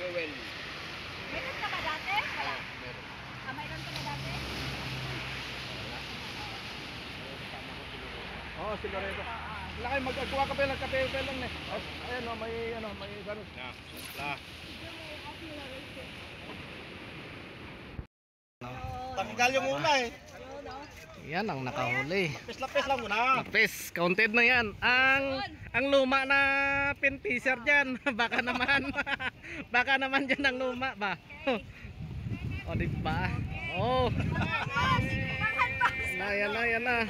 Jewel. Mayroon ka ba dati? Wala. Meron. Mayroon ka ba dati? Oo, si Loreto. Wala kayo, magkuha ka pa lang, kape lang eh. Ayan o, may ganun. Na, la. Tanggal yung una eh. Yan ang nakahuli. Lapis-lapis lang muna. Lapis, counted na yan. Ang luma na pin teaser dyan. Baka naman. Baka naman dyan ang luma ba? O diba? Oh. Yan na.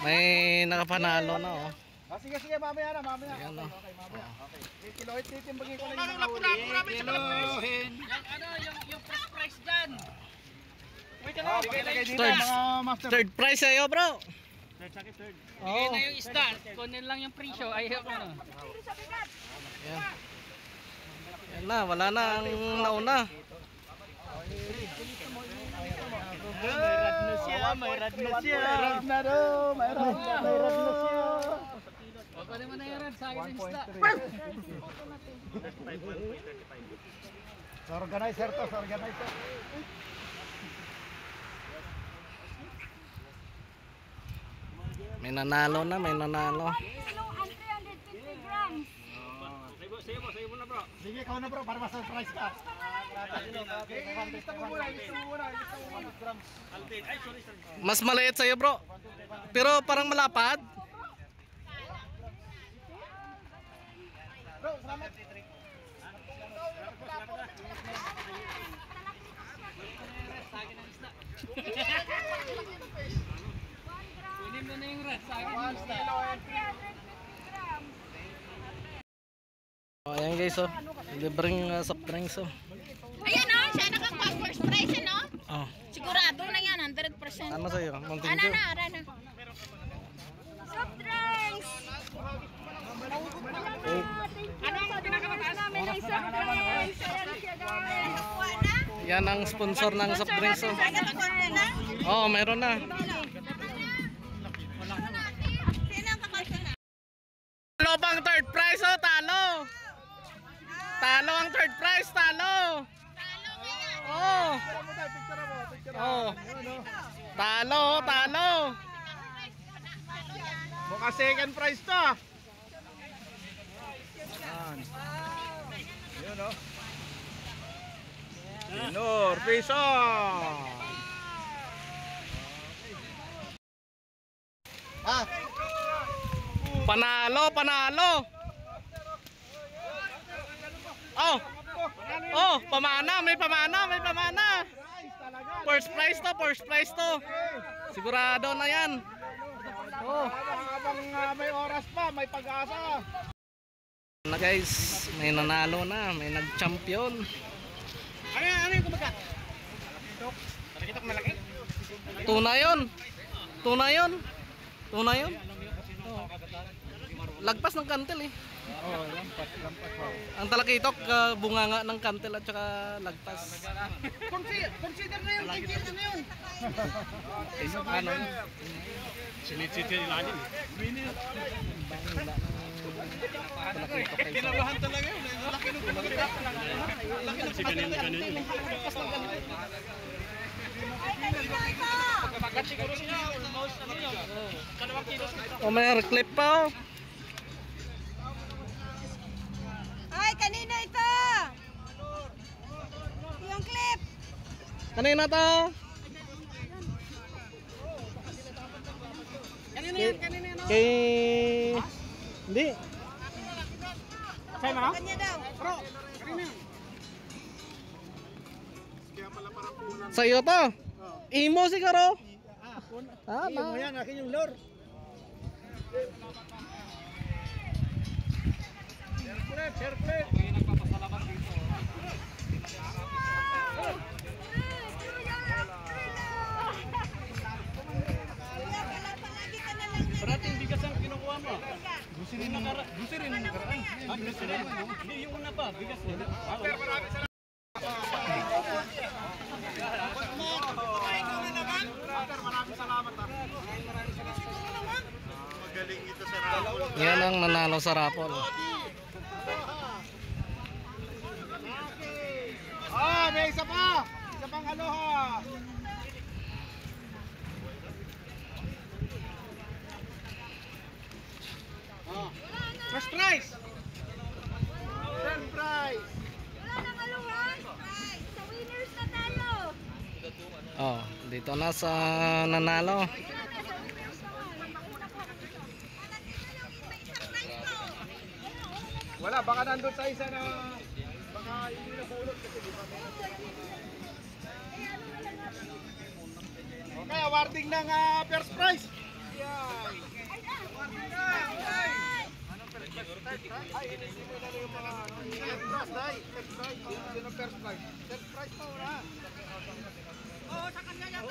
May nakapanalo na oh. Sige, mamaya na. Ayan na. Okay, mamaya. Okay. Kilohit titimbagin ko lang yung Kilohin. Yung first prize dyan. Third prize sa'yo bro. Third. Bigay na yung isda. Kunin lang yung presyo. Ayaw ko na. Yan. Yan na, wala na ang nauna. May rad na siya. Huwag ko naman na yung rad. Sa akin yung isda. Sa organizer to, May nanalo na, may nanalo. Kilo and 350 grams. Sa'yo mo na bro. Sige, ikaw na bro, para ma-surprise ka. Lista mo muna. 100 grams. Mas maliit sa'yo bro. Pero parang malapad. Bro, salamat. Sa akin yung isda. Kunin mo na yung rad. Sa akin yung isda. 350 grams. Oh, ayan guys oh. Libreng soft drinks oh. Ayan o, siya nakakuha first prize no? Oh. Sigurado na yan, 100%. Ano sa'yo? Mountain Ano Dew? na. Soft drinks! Ano ang pinakamataas namin ng soft drinks? Ayan siya guys. Yan ang sponsor ng soft drinks oh. Oh, meron na. Talo bang third prize oh, talo. Talo ang third prize, talo. Oh. Oh. Talo. Mukha second prize to. Yun o. Sinor, piso. Panalo. Oh, may pamana. First prize to. Sigurado na yan. Oh. Habang may oras pa, may pag-asa. Na guys, may nanalo na, may nag-champion. Ano yung kumagat? Talakitok malaki? Tuna yun. Oh. Lagpas ng kantel eh. Oo, lampas. Ang talakitok, bunganga ng kantel at saka lagpas. Consider na yun, consider na yun. Ano? Sinitsiti yung lalim. Talakitok kayo. Kinabahan talaga yun. Laki nung kumagat. Laki nung ganun. Pagkabagat siguro siya. Almost ano yun. 2 kilos. Oh, may clip pa oh. Ay, kanina ito! Yung clip! Kanina to? Kanina yan. Kay... Hindi. Sa'yo na? Kanya daw. Sa'yo to? Imo siguro? Iyo mo yan, akin yung lure. Share clip. Nagpapasalamat dito. Parating bigas ang kinukuha mo. Gusirin ang nakaraan. Gusirin. Hindi, yung una pa. Bigas nila. Maraming salamat ha. Magaling ito sa Rapol. Yan ang nanalo sa raffle. May isa pa. Isa pang aloha. First prize! Third prize. Wala nang aluhan. Sa winners na tayo. Oh, dito na sa nanalo. Wala, baka nandun sa isa na baka hindi nabulot kasi di ba? Okay, awarding ng first prize. Yan. Ay, hindi mo na yung mga third prize, day. Third prize. Yun ang first prize. Third prize pa wala. Oo, sa kanya yan.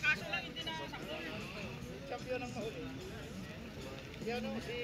Kaso lang hindi na sakto. Champion ang mahuli. Yan o, si...